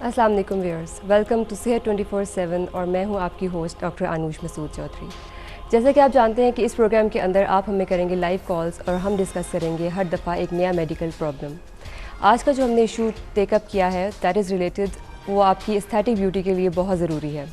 अस्सलाम वालेकुम viewers, welcome to सेहत 24/7 और मैं हूं आपकी होस्ट डॉक्टर अनूश मसूद चौधरी। जैसे कि आप जानते हैं कि इस प्रोग्राम के अंदर आप हमें करेंगे लाइव कॉल्स और हम डिस्कस करेंगे हर दफ़ा एक नया मेडिकल प्रॉब्लम। आज का जो हमने इशू टेकअप किया है दैट इज़ रिलेटेड, वो आपकी एस्थेटिक ब्यूटी के लिए बहुत ज़रूरी है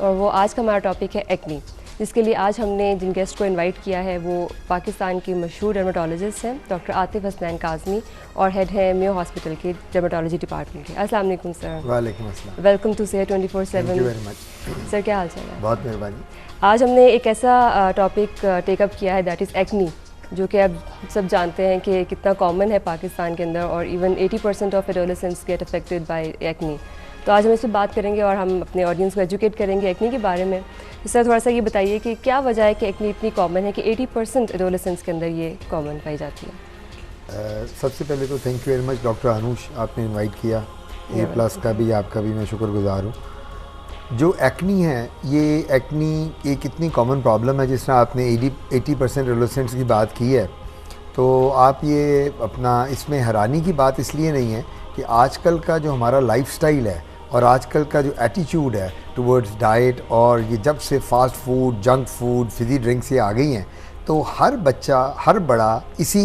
और वो आज का हमारा टॉपिक है एक्नी, जिसके लिए आज हमने जिन गेस्ट को इनवाइट किया है वो पाकिस्तान के मशहूर डर्मेटोलॉजिस्ट हैं डॉक्टर आतिफ हसनैन काज़मी और हेड हैं मेयो हॉस्पिटल के डर्मेटोलॉजी डिपार्टमेंट के। अस्सलाम वालेकुम सर। वालेकुम अस्सलाम। वेलकम टू सेहत 24/7। Thank you very much sir, क्या हाल चाल है? बहुत मेहरबानी। आज हमने एक ऐसा टॉपिक टेकअप किया है दैट इज़ एक्नी, जो कि आप सब जानते हैं कि कितना कॉमन है पाकिस्तान के अंदर और even 80% of adolescents get affected by acne. तो आज हम इस पर बात करेंगे और हम अपने ऑडियंस को एजुकेट करेंगे एक्नी के बारे में। इस तरह थोड़ा सा ये बताइए कि क्या वजह है कि एक्नी इतनी कॉमन है कि 80% एडोलेसेंट्स के अंदर ये कॉमन पाई जाती है? सबसे पहले तो thank you very much doctor Anush, आपने इनवाइट किया। A+ का भी आपका भी मैं शुक्रगुजार हूँ। जो एक्नी है, ये एक्नी एक इतनी कॉमन प्रॉब्लम है, जिस तरह आपने 80% एडोलेसेंट्स की बात की है, तो आप ये अपना इसमें हैरानी की बात इसलिए नहीं है कि आजकल का जो हमारा लाइफस्टाइल है और आजकल का जो एटीट्यूड है टुवर्ड्स डाइट, और ये जब से fast food, junk food, Fiji drinks ये आ गई हैं, तो हर बच्चा, हर बड़ा इसी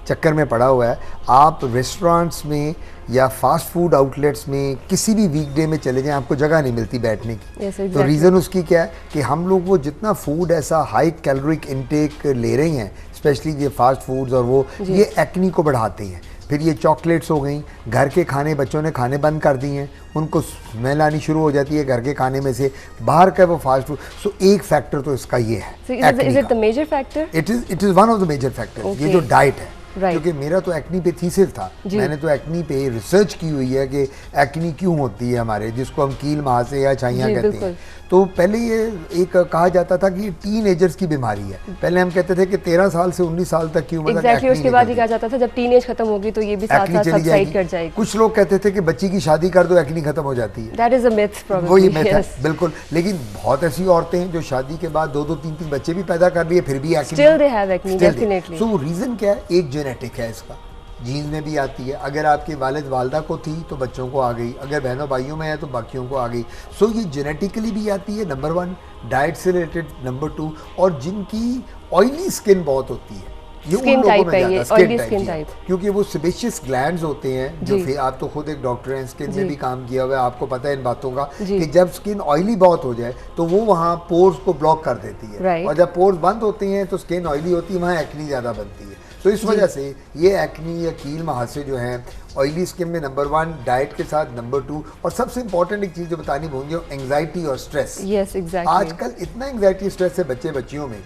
चक्कर में पड़ा हुआ है। आप रेस्टोरेंट्स में या फास्ट फूड आउटलेट्स में किसी भी वीकडे में चले जाएं, आपको जगह नहीं मिलती बैठने की। yes, exactly. तो रीज़न उसकी क्या है कि हम लोग वो जितना फूड ऐसा हाई कैलोरिक इनटेक ले रहे हैं, स्पेशली ये फास्ट फूड्स, और वो ये एक्नी को बढ़ाते हैं। फिर ये चॉकलेट्स हो गई, घर के खाने बच्चों ने खाने बंद कर दिए हैं, उनको स्मेल आनी शुरू हो जाती है घर के खाने में से, बाहर का वो फास्ट फूड। सो एक फैक्टर तो इसका ये है। Is it the major factor? It is one of the major factor. ये जो डाइट है, क्योंकि मेरा तो एक्नी पे थीसिस था, मैंने तो एक्नी पे रिसर्च की हुई है कि एक्नी क्यों होती है हमारे, जिसको हम कील महासे या छाइयाँ कहते हैं। तो पहले ये एक कहा जाता था कि टीनएजर्स की बीमारी है। पहले हम कहते थे कि 13 साल से 19 साल तक की उम्र तक एक्नी, उसके बाद ही कहा जाता था जब टीनेज खत्म होगी तो ये भी साथ साथ सबसाइड कर जाएगी। कुछ लोग कहते थे कि बच्ची की शादी कर दो, एक्नी खत्म हो जाती है। That is a myth probably. वही मिथ है, बिल्कुल। लेकिन बहुत ऐसी औरतें हैं जो शादी के बाद 2-2, 3-3 बच्चे भी पैदा कर लिए, फिर भी acne, still they have acne, definitely. So reason क्या है? एक जेनेटिक है, इसका जीन में भी आती है। अगर आपके वालिद वालदा को थी तो बच्चों को आ गई, अगर बहनों भाइयों में है तो बाकियों को आ गई। सो ये जेनेटिकली भी आती है, नंबर 1, डाइट से रिलेटेड, नंबर 2, और जिनकी ऑयली स्किन बहुत होती है, ये उन लोगों में ज़्यादा स्किन टाइप, क्योंकि वो सेबेशियस ग्लैंड्स होते हैं जो, फिर आप तो खुद एक डॉक्टर हैं, स्किन में भी काम किया हुआ है, आपको पता है इन बातों का कि जब स्किन ऑयली बहुत हो जाए तो वो वहाँ पोर्स को ब्लॉक कर देती है, और जब पोर्स बंद होते हैं तो स्किन ऑयली होती है, वहाँ एक्नी ज़्यादा बनती है। तो इस वजह से ये एक्नी या कील महासे जो हैं ऑयली स्किन में, नंबर 1 डाइट के साथ, नंबर 2, और सबसे इंपॉर्टेंट एक चीज़ जो बतानी भूल गई, एंग्जाइटी और स्ट्रेस। Yes, exactly. आजकल इतना एंग्जाइटी स्ट्रेस है बच्चियों में।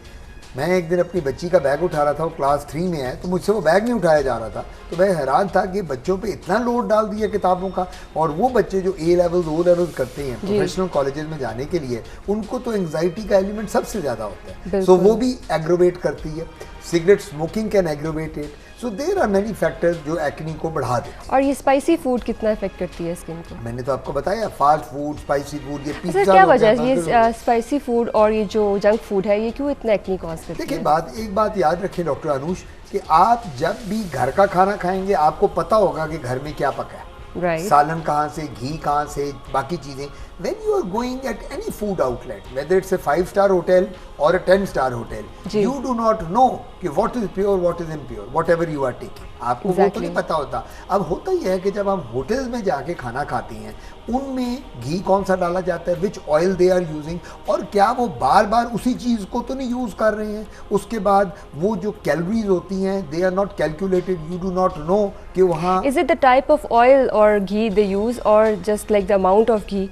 मैं एक दिन अपनी बच्ची का बैग उठा रहा था, वो क्लास 3 में है, तो मुझसे वो बैग नहीं उठाया जा रहा था, तो मैं हैरान था कि बच्चों पे इतना लोड डाल दिया किताबों का। और वो बच्चे जो A लेवल्स, O लेवल्स करते हैं प्रोफेशनल कॉलेजेस में जाने के लिए, उनको तो एंग्जाइटी का एलिमेंट सबसे ज़्यादा होता है। सो वो भी एग्रोवेट करती है। Cigarette smoking can aggravate it. So there are many factors जो एक्नी को बढ़ा देते हैं। और ये स्पाइसी फूड कितना इफेक्ट करती है स्किन को? मैंने तो आपको बताया, फास्ट फूड, स्पाइसी फूड, ये पिज्जा। क्या वजह है ये स्पाइसी फूड और ये जो जंक फूड है, ये क्यों इतना एक्नी कॉज करती है? देखिए, एक बात याद रखें डॉक्टर अनूश, कि आप जब भी घर का खाना खाएंगे आपको पता होगा कि घर में क्या पका है, सालन कहाँ से, घी कहाँ से, बाकी चीज़ें। When you are going at any food outlet, whether it's a 5-star hotel or a 10-star hotel, you do not know कि what is pure, what is impure, whatever you are taking. आपको वो तो नहीं पता होता। अब होता ही है कि जब हम होटल्स में जाके खाना खाते हैं, उनमें घी कौन सा डाला जाता है, which oil they are using, और क्या वो बार बार उसी चीज़ को तो नहीं यूज़ कर रहे हैं। उसके बाद वो जो कैलोरीज होती हैं, they are not calculated, you do not know कि वहाँ। Is it the type of oil और घी दे यूज और just like the amount of ghee?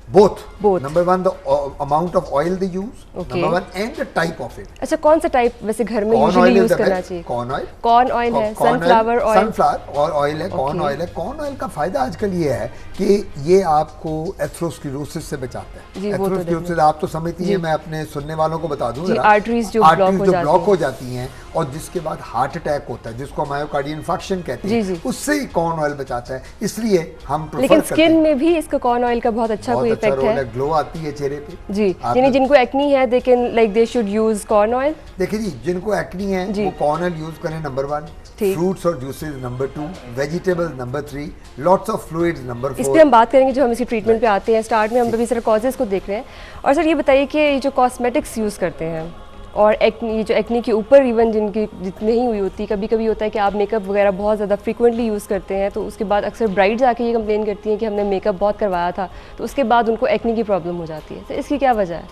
Both. Number 1, the amount of oil they use. Number 1, and the type of it. अच्छा, कौन सा type वैसे घर में यूजुअली यूज करना चाहिए? Corn oil. कॉर्न ऑयल है, सनफ्लावर ऑयल। सनफ्लावर और ऑयल है, कॉर्न ऑयल है। कॉर्न ऑयल का फायदा आजकल ये है कि ये आपको एथेरोस्क्लेरोसिस से बचाता है। एथेरोस्क्लेरोसिस आप तो समझती हैं, मैं अपने सुनने वालों को बता दूं, आर्टरीज जो ब्लॉक हो जाती हैं और जिसके बाद हार्ट अटैक होता है, जिसको मायोकार्डियल इन्फेक्शन कहते हैं, उससे ही कॉर्न ऑयल बचाता है। इसलिए हम लेकिन स्किन में भी इसका कॉर्न ऑयल का बहुत अच्छा कोई अच्छा इफेक्ट रोल है? है, ग्लो आती है चेहरे पे। जी, यानी जिनको एक्नी है they can like they should use corn oil. देखिए जी, जिनको एक्नी है जी। वो कॉर्न ऑयल यूज करें, नंबर 1। ठीक। फ्रूट्स और juices number 2, vegetables number 3, lots of fluids number 4। इस पे हम बात करेंगे जो हम इसकी ट्रीटमेंट पे आते हैं। स्टार्ट में हम अभी सिर्फ कॉजेज़ को देख रहे हैं। और सर ये बताइए कि ये जो कॉस्मेटिक्स यूज़ करते हैं और एक्नी, जो एक्नी के ऊपर इवन जिनकी जितनी नहीं हुई होती, कभी कभी होता है कि आप मेकअप वगैरह बहुत ज़्यादा फ्रिक्वेंटली यूज़ करते हैं, तो उसके बाद अक्सर ब्राइड्स आके ये कंप्लेन करती हैं कि हमने मेकअप बहुत करवाया था, तो उसके बाद उनको एक्नी की प्रॉब्लम हो जाती है। तो इसकी क्या वजह है?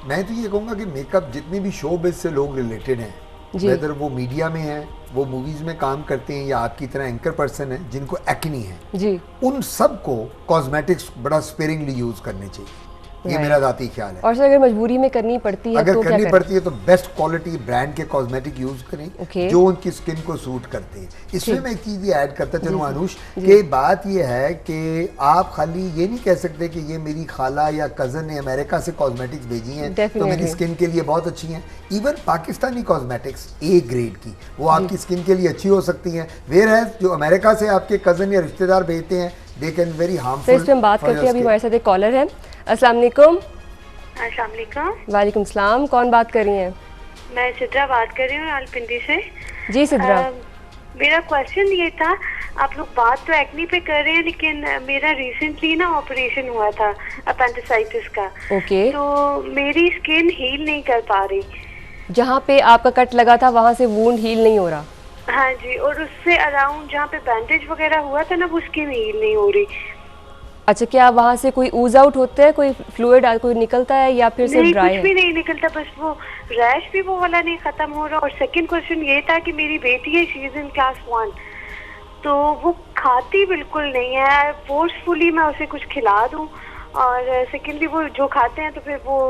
मैं तो ये कहूँगा कि मेकअप जितने भी शो बिज से लोग रिलेटेड हैं, जी। वेदर वो मीडिया में है, वो मूवीज में काम करते हैं, या आपकी तरह एंकर पर्सन है जिनको एक्नी है, जी, उन सब को कॉस्मेटिक्स बड़ा स्पेरिंगली यूज करने चाहिए। ये मेरा जाती ख्याल है। और सर अगर मजबूरी में करनी पड़ती है अगर तो क्या करनी करें? पड़ती है तो बेस्ट क्वालिटी ब्रांड के कॉस्मेटिक यूज करें, Okay. जो उनकी स्किन को सूट करते हैं। इसमें मैं एक चीज ये ऐड करता चलूँ अनुष, जी। कि बात ये है कि आप खाली ये नहीं कह सकते कि ये मेरी खाला या कजन ने अमेरिका से कॉस्मेटिक्स भेजी हैं तो मेरी Definitely. स्किन के लिए बहुत अच्छी हैं। Even Pakistani cosmetics A grade की वो आपकी स्किन के लिए अच्छी हो सकती हैं, वेयर है जो अमेरिका से आपके कजन या रिश्तेदार भेजते हैं they can very sir harmful. इस पे हम बात करते हैं। अभी हमारे साथ एक कॉलर है। अस्सलाम वालेकुम। अस्सलाम वालेकुम। वालेकुम सलाम। कौन बात कर रही हैं? मैं सिद्रा बात कर रही हूँ रावलपिंडी से। जी सिद्रा। मेरा क्वेश्चन ये था, आप लोग बात तो एक्नी पे कर रहे हैं, लेकिन मेरा रिसेंटली ना ऑपरेशन हुआ था अपेंडिसाइटिस का। ओके। तो मेरी स्किन हील नहीं कर पा रही। जहाँ पे आपका कट लगा था वहाँ से वूंड हील नहीं हो रहा? हाँ जी, और उससे अराउंड जहाँ पे बैंडेज वगैरह हुआ था ना, वो स्किन हील नहीं हो रही। अच्छा, क्या वहाँ से कोई ऊज आउट होता है, कोई फ्लूइड कोई निकलता है, या फिर सिर्फ नहीं, ड्राई कुछ है? भी नहीं निकलता, बस वो रैश भी वो वाला नहीं खत्म हो रहा। और सेकंड क्वेश्चन ये था कि मेरी बेटी है, शी इज इन क्लास 1, तो वो खाती बिल्कुल नहीं है। फोर्सफुली मैं उसे कुछ खिला दूं, और सेकेंडली वो जो खाते हैं तो फिर वो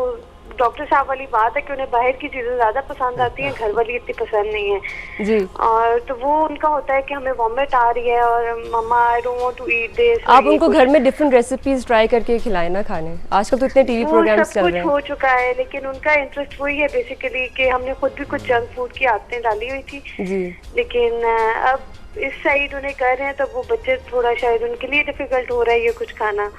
डॉक्टर साहब वाली बात है कि उन्हें बाहर की चीजें ज्यादा पसंद आती हैं, घर वाली इतनी पसंद नहीं है। जी। और तो वो उनका होता है कि हमें वॉमिट आ रही है और mamma I don't want to eat this. आप उनको घर में डिफरेंट रेसिपीज ट्राई करके खिलाएं ना खाने। आजकल तो इतने टीवी वो प्रोग्राम्स सब चल कुछ रहे हैं। हो चुका है, लेकिन उनका इंटरेस्ट वही है बेसिकली कि हमने खुद भी कुछ जंक फूड की आदतें डाली हुई थी। जी। लेकिन अब इस साइड उन्हें कर रहे हैं, तो वो बच्चे थोड़ा शायद उनके लिए डिफिकल्ट हो रहा है ये कुछ खाना।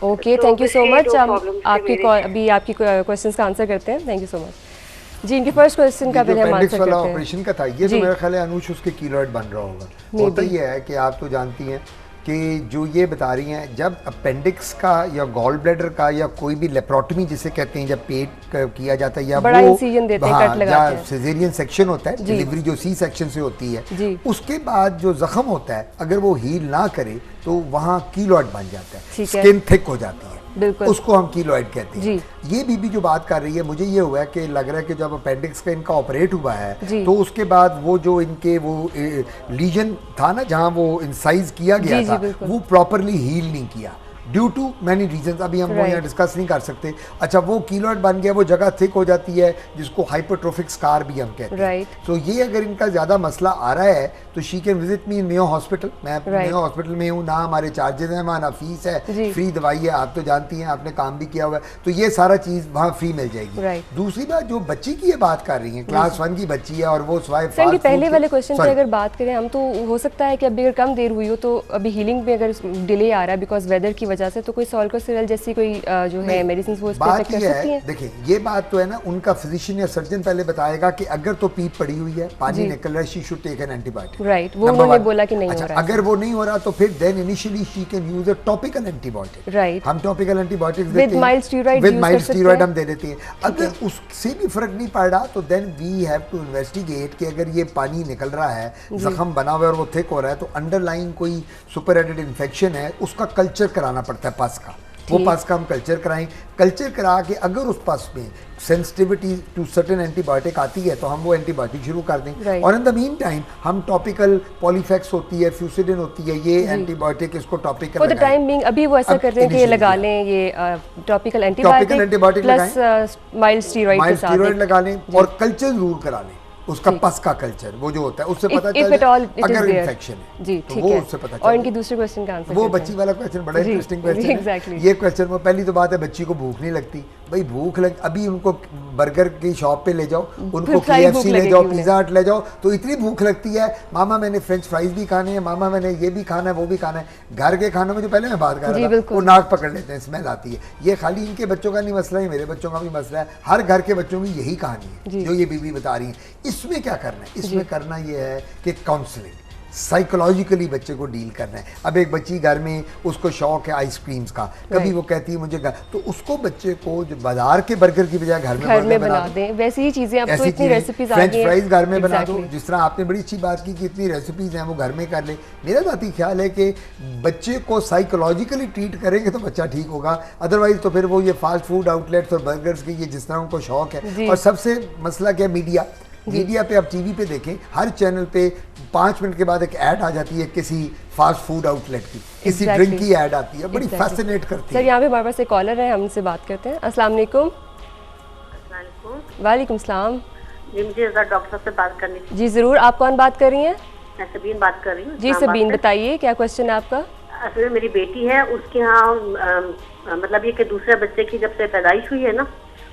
ओके, तो थैंक यू बस सो ये मच। दो हम problems थे आपकी मेरे। अभी आपकी क्वेश्चंस का आंसर करते हैं। Thank you so much. जी, इनके फर्स्ट क्वेश्चन का जो पहले हम appendix आंसर वाला करते हैं। ऑपरेशन का था, ये जी। तो मेरा ख्याल है अनुष उसके कीलॉइड बन रहा होगा। Maybe. होता ही है कि आप तो जानती हैं कि जो ये बता रही हैं, जब अपेंडिक्स का या गॉल ब्लैडर का या कोई भी लेप्रोटमी जिसे कहते हैं, जब पेट किया जाता है या बड़ा वो incision देते हैं, हाँ, कट लगाते हैं। सिजेरियन सेक्शन होता है, जी। डिलीवरी जो सी सेक्शन से होती है, जी। उसके बाद जो जख्म होता है अगर वो हील ना करे तो वहाँ कीलॉइड बन जाता है, ठीक है। स्किन थिक हो जाती है, बिल्कुल। उसको हम कीलॉइड कहते हैं। जी। ये बीबी जो बात कर रही है, मुझे ये हुआ है कि लग रहा है कि जब अपेंडिक्स का इनका ऑपरेट हुआ है जी। तो उसके बाद वो जो इनके वो लीजन था ना जहाँ वो इंसाइज किया गया जी, जी, था, बिल्कुल। वो प्रॉपरली हील नहीं किया ड्यू टू मैनी रीजंस, अभी हम वो Right. यहाँ डिस्कस नहीं कर सकते। अच्छा, वो कीलॉइड बन गया, वो जगह थिक हो जाती है जिसको हाइपरट्रोफिक स्कार भी हम कहते हैं। Right. तो ये अगर इनका ज़्यादा मसला आ रहा है तो she can visit me in Mayo hospital. मैं Right. मेयो हॉस्पिटल में हूँ ना, हमारे चार्जेस हैं वहाँ, ना फीस है, जी। फ्री दवाई है, आप तो जानती हैं, आपने काम भी किया हुआ है, तो ये सारा चीज़ वहाँ फ्री मिल जाएगी। Right. दूसरी बात, जो बच्ची की ये बात कर रही हैं, क्लास 1 की बच्ची है और वो स्वाइप सर जी, पहले वाले क्वेश्चन पे अगर बात करें हम, तो हो सकता है कि अभी अगर कम देर हुई हो तो अभी हीलिंग में अगर डिले आ रहा है बिकॉज वेदर की वजह से, तो कोई सॉल्कोसेरल जैसी कोई जो है मेडिसिन वो इस पे बात इफेक्ट ये कर सकती है, हैं? देखिए ये बात तो है ना, उनका फिजिशियन या सर्जन पहले बताएगा कि अगर तो पीप पड़ी हुई है, पानी जी। निकल रहा है, she should take an antibiotic. Right, वो उन्होंने बोला कि नहीं हो अच्छा, रहा है। अगर वो नहीं हो रहा तो फिर then initially she can use a topical antibiotic. Right. हम टॉपिकल एंटीबायोटिक्स With देते हैं, mild steroid with use mild कर सकते स्टीरॉयड हैं? हम दे देते हैं। अगर उससे भी फर्क नहीं पड़ रहा तो then we have to investigate कि अगर ये पानी निकल रहा है, जख्म बना हुआ है और वो थिक हो रहा है, तो अंडरलाइन कोई सुपर एडेड इन्फेक्शन है, उसका कल्चर कराना पड़ता है पस का। वो पस का हम कल्चर कराएं, कल्चर करा के अगर उस पस में सेंसिटिविटी टू सर्टेन एंटीबायोटिक आती है तो हम वो एंटीबायोटिक शुरू कर दें। Right. और इन द मीन टाइम हम टॉपिकल पॉलीफेक्स होती है, फ्यूसिडिन होती है, ये एंटीबायोटिक इसको topical for the time being अभी वो ऐसा अब कर रहे हैं कि ये initially लगा किया। लें, ये topical Topical antibiotic antibiotic plus mild steroid के माइल्ड साथ स्टीरॉइड एक- लगा लें और कल्चर जरूर करा लें, उसका पस का कल्चर वो जो होता है उससे पता if चल at all जाए it is अगर there. इन्फेक्शन है जी, तो ठीक वो है। उससे पता और चल इनकी जाए। दूसरे क्वेश्चन का आंसर वो करते बच्ची हैं। वाला क्वेश्चन बड़ा जी, इंटरेस्टिंग क्वेश्चन है। exactly. ये क्वेश्चन वो पहली तो बात है, बच्ची को भूख नहीं लगती, भाई भूख लग, अभी उनको बर्गर की शॉप पे ले जाओ, उनको फिर सारी भूख KFC ले लगेगी जाओ, उन्हें। पिज़्ज़ा हट ले जाओ, तो इतनी भूख लगती है, मामा मैंने फ्रेंच फ्राइज भी खाने हैं, मामा मैंने ये भी खाना है, वो भी खाना है। घर के खानों में जो पहले मैं बात कर जी, रहा था, बिल्कुल। वो नाक पकड़ लेते हैं, स्मेल आती है। ये खाली इनके बच्चों का नहीं मसला है, मेरे बच्चों का भी मसला है, हर घर के बच्चों की यही कहानी जी। है जो ये बीबी बता रही है। इसमें क्या करना है? इसमें करना ये है कि काउंसलिंग, साइकोलॉजिकली बच्चे को डील करना है। अब एक बच्ची घर में, उसको शौक है आइसक्रीम्स का, कभी वो कहती है मुझे घर, तो उसको बच्चे को जो बाजार के बर्गर की बजाय घर में बर्गर बना दें, वैसी ही चीज़ें अब तो ऐसी इतनी चीज़ें, रेसिपीज आ फ्रेंच गई हैं। फ्राइज घर में बना दो, Exactly. जिस तरह आपने बड़ी अच्छी बात की कि इतनी रेसिपीज हैं वो घर में कर ले। मेरा जाती ख्याल है कि बच्चे को साइकोलॉजिकली ट्रीट करेंगे तो बच्चा ठीक होगा, अदरवाइज तो फिर वो ये फास्ट फूड आउटलेट्स और बर्गर्स के ये जिस तरह उनको शौक जी। है। और सबसे मसला क्या है? मीडिया पे, आप टीवी पे देखें, हर चैनल पे 5 मिनट के बाद एक ऐड आ जाती है किसी फास्ट फूड आउटलेट की, किसी Exactly. ड्रिंक की ऐड आती है, बड़ी Exactly. फैसिनेट करती सर है। यहाँ पे हमारे पास एक कॉलर है, हम उनसे बात करते हैं। अस्सलाम वालेकुम। वालेकुम सलाम। जी, मुझे डॉक्टर साहब से बात करनी थी। जी ज़रूर, आप कौन बात कर रही हैं? मैं सबीन बात कर रही हूँ। जी इस्लामाबाद सबीन, से। बताइए क्या क्वेश्चन है आपका? असल में मेरी बेटी है, उसके यहाँ मतलब ये कि दूसरे बच्चे की जब से पैदाइश हुई है ना,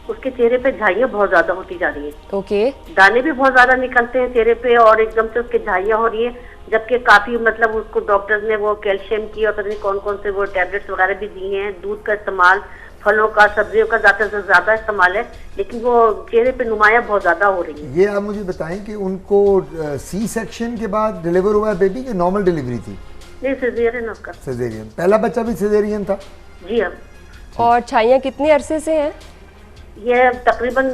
उसके चेहरे पे झाइयाँ बहुत ज्यादा होती जा रही है। ओके। दाने भी बहुत ज्यादा निकलते हैं चेहरे पे और एकदम से उसके झाइयाँ हो रही है, जबकि काफी मतलब उसको डॉक्टर्स ने वो कैल्शियम की और पता नहीं कौन कौन से वो टैबलेट्स वगैरह भी दिए हैं। दूध का इस्तेमाल, फलों का, सब्जियों का ज्यादा से ज्यादा इस्तेमाल है, लेकिन वो चेहरे पे नुमाया बहुत ज्यादा हो रही है। ये आप मुझे बताएं कि उनको सी सेक्शन के बाद डिलीवर हुआ है बेबी की नॉर्मल डिलीवरी थी? नहीं, सिजेरियन उसका। सिजेरियन। पहला बच्चा भी सिजेरियन था? जी हाँ। और छाइयाँ कितने अरसे से हैं? ये तकरीबन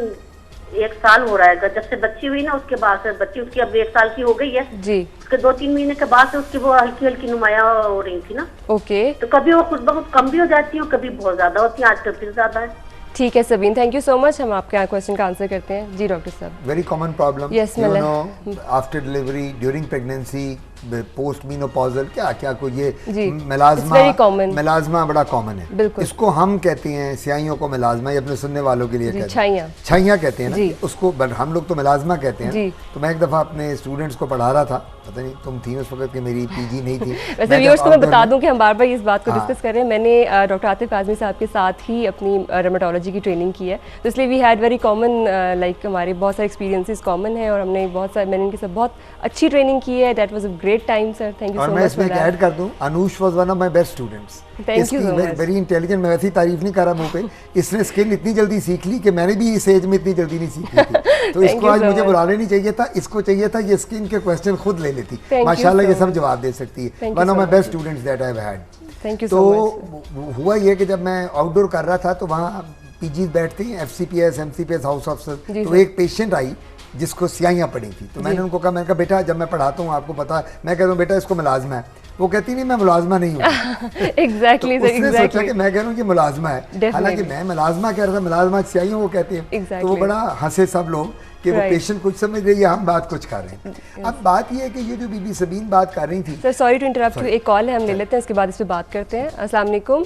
1 साल हो रहा है, जब से बच्ची हुई ना उसके बाद से। बच्ची उसकी अब 1 साल की हो गई है, जी। उसके 2-3 महीने के बाद से उसकी वो हल्की हल्की नुमाया हो रही थी ना, ओके, तो कभी वो खुद ब खुद कम भी हो जाती है और कभी बहुत ज्यादा होती है। आजकल फिर ज्यादा है। ठीक है Sabeen, thank you so much. हम आपके यहाँ क्वेश्चन का आंसर करते हैं। जी डॉक्टर साहब। Very common problem, Yes, you मतलब- no, after delivery, during pregnancy, post menopausal, क्या क्या कोई ये जी, मेलाज़मा, it's very common. मेलाज़मा बड़ा कॉमन है। बिल्कुल। इसको हम कहते हैं, स्याहियों को मेलाज़मा, ये अपने सुनने वालों के लिए जी, कहते छाइयाँ। हैं, छाइयाँ कहते हैं जी। ना उसको, बट हम लोग तो मेलाज़मा कहते हैं। जी। तो मैं एक दफ़ा अपने स्टूडेंट्स को पढ़ा रहा था, पता नहीं तुम थी उस वक्त कि मेरी पीजी नहीं थी। वैसे व्यूअर्स को मैं outdoor बता में- दूं कि हम बार बार इस बात को हाँ। डिस्कस कर रहे हैं। मैंने डॉक्टर आतिफ काज़मी साहब के साथ ही अपनी रमाटोलॉजी की ट्रेनिंग की है, तो इसलिए we had very common, like हमारे बहुत सारे एक्सपीरियंसेस कॉमन है और हमने बहुत सारे, मैंने इनके साथ बहुत अच्छी ट्रेनिंग की है। That was a great time sir, thank you और सो मैं मच इसमें फॉर एक ऐड दैट। कर दूं, Anush was one of my best students. Thank you so much. Very intelligent, मैं वैसी तारीफ नहीं कर रहा मुंह पे, इसने स्किल इतनी जल्दी सीख ली कि मैंने भी इस एज में इतनी जल्दी नहीं सीखी थी। तो Thank इसको you आज so मुझे much. बुलाने नहीं चाहिए था, इसको चाहिए था ये स्किन के क्वेश्चन खुद ले लेती। Thank you माशाल्लाह so ये सब much. जवाब दे सकती है। Thank you one of so my much, best sir. Students that I have had. Thank you तो सो मच। हुआ ये कि जब मैं आउटडोर कर रहा था तो वहाँ पीजी बैठते हैं, FCPS, MCPS हाउस अफसर, जी तो सर। एक पेशेंट आई जिसको स्याहियाँ पड़ी थी। तो मैंने उनको कहा, मैंने कहा बेटा, जब मैं पढ़ाता हूँ आपको पता है, मैं कहता हूँ बेटा इसको मुलाजमा है, वो कहती नहीं मैं मुलाजमा नहीं हूँ। एग्जैक्टली तो सर, उसने सोचा एग्जैक्टली। कि मैं कह रहा हूँ कि मुलाजमा है, Definitely. हालांकि मैं मुलाजमा कह रहा था, मुलाजमा स्याहियों वो कहते हैं। तो वो Exactly. बड़ा हंसे सब लोग कि वो Right. पेशेंट कुछ समझ रही है, हम बात कुछ कर रहे हैं। अब बात ये है कि ये जो बीबी सबीन बात कर रही थी, sir sorry to interrupt you, एक कॉल है, हम ले लेते हैं, इसके बाद इस पर बात करते हैं। अस्सलाम वालेकुम।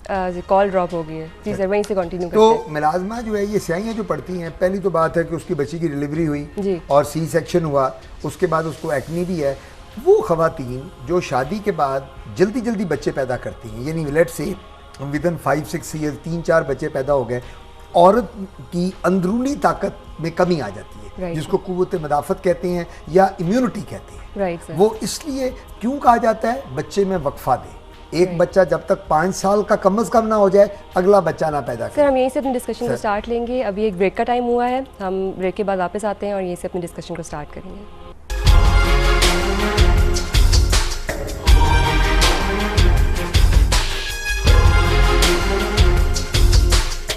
जी कॉल ड्रॉप हो गई है। जी सर, वहीं से कंटिन्यू करते हैं। तो मुलाजमा जो है, ये स्याहियाँ जो पड़ती हैं, पहली तो बात है कि उसकी बच्ची की डिलीवरी जी। हुई और सी सेक्शन हुआ, उसके बाद उसको एक्नी भी है। वो ख़वातीन जो शादी के बाद जल्दी जल्दी बच्चे पैदा करती हैं, यानी लेट से विदिन 5-6 ईयर्स 3-4 बच्चे पैदा हो गए, औरत की अंदरूनी ताकत में कमी आ जाती है, Right. जिसको कुव्वत मदाफ़त कहते हैं या इम्यूनिटी कहते हैं। Right sir. वो इसलिए क्यों कहा जाता है, बच्चे में वक्फा दे। एक बच्चा जब तक 5 साल का कम से कम ना हो जाए, अगला बच्चा ना पैदा सर करे। हम यहीं से अपनी डिस्कशन को सर। स्टार्ट लेंगे। अभी एक ब्रेक का टाइम हुआ है, हम ब्रेक के बाद वापस आते हैं और यहीं से अपनी डिस्कशन को स्टार्ट करेंगे।